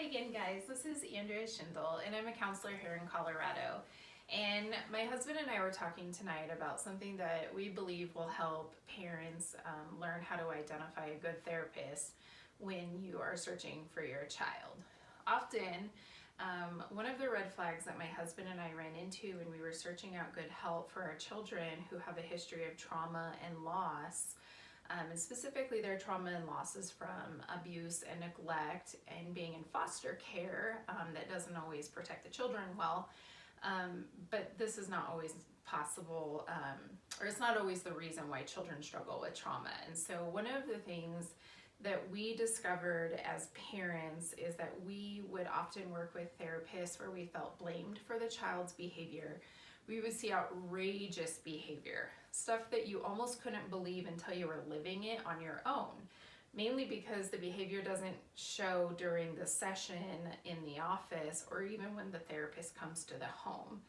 again, guys. This is Andrea Schindel, and I'm a counselor here in Colorado. And my husband and I were talking tonight about something that we believe will help parents learn how to identify a good therapist when you are searching for your child. Often, one of the red flags that my husband and I ran into when we were searching out good help for our children who have a history of trauma and loss, and specifically their trauma and losses from abuse and neglect and being in foster care that doesn't always protect the children well, but this is not always possible, or it's not always the reason why children struggle with trauma. And so one of the things that we discovered as parents is that we would often work with therapists where we felt blamed for the child's behavior. We would see outrageous behavior, stuff that you almost couldn't believe until you were living it on your own, mainly because the behavior doesn't show during the session in the office or even when the therapist comes to the home.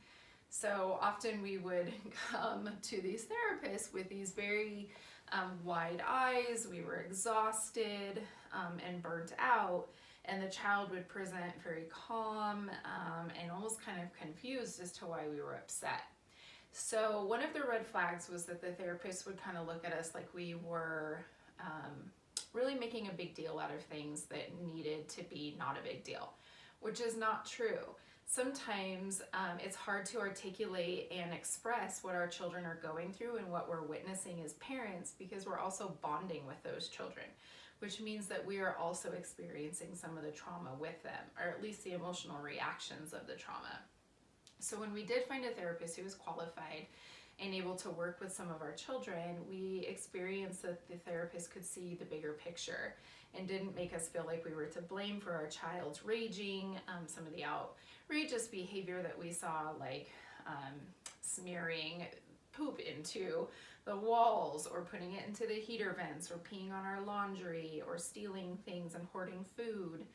So often we would come to these therapists with these very wide eyes. We were exhausted and burnt out, and the child would present very calm and almost kind of confused as to why we were upset. So one of the red flags was that the therapist would kind of look at us like we were really making a big deal out of things that needed to be not a big deal, which is not true. Sometimes it's hard to articulate and express what our children are going through and what we're witnessing as parents because we're also bonding with those children, which means that we are also experiencing some of the trauma with them, or at least the emotional reactions of the trauma. So when we did find a therapist who was qualified and able to work with some of our children, we experienced that the therapist could see the bigger picture and didn't make us feel like we were to blame for our child's raging, some of the outrageous behavior that we saw, like smearing poop into the walls or putting it into the heater vents or peeing on our laundry or stealing things and hoarding food,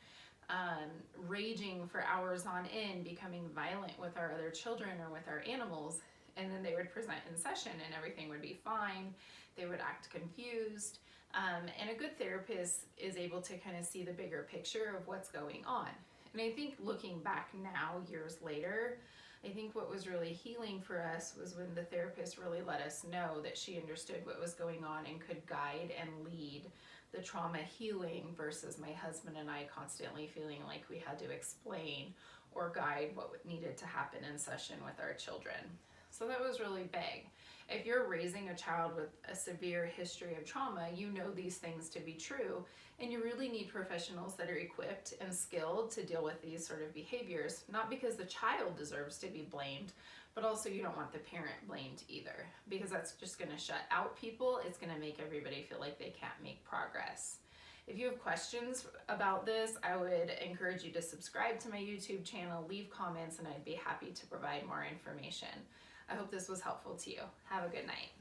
raging for hours on end, becoming violent with our other children or with our animals. And then they would present in session and everything would be fine. They would act confused. And a good therapist is able to kind of see the bigger picture of what's going on. And I think looking back now, years later, I think what was really healing for us was when the therapist really let us know that she understood what was going on and could guide and lead the trauma healing versus my husband and I constantly feeling like we had to explain or guide what needed to happen in session with our children. So that was really big. If you're raising a child with a severe history of trauma, you know these things to be true, and you really need professionals that are equipped and skilled to deal with these sort of behaviors, not because the child deserves to be blamed, but also you don't want the parent blamed either, because that's just gonna shut out people. It's gonna make everybody feel like they can't make progress. If you have questions about this, I would encourage you to subscribe to my YouTube channel, leave comments, and I'd be happy to provide more information. I hope this was helpful to you. Have a good night.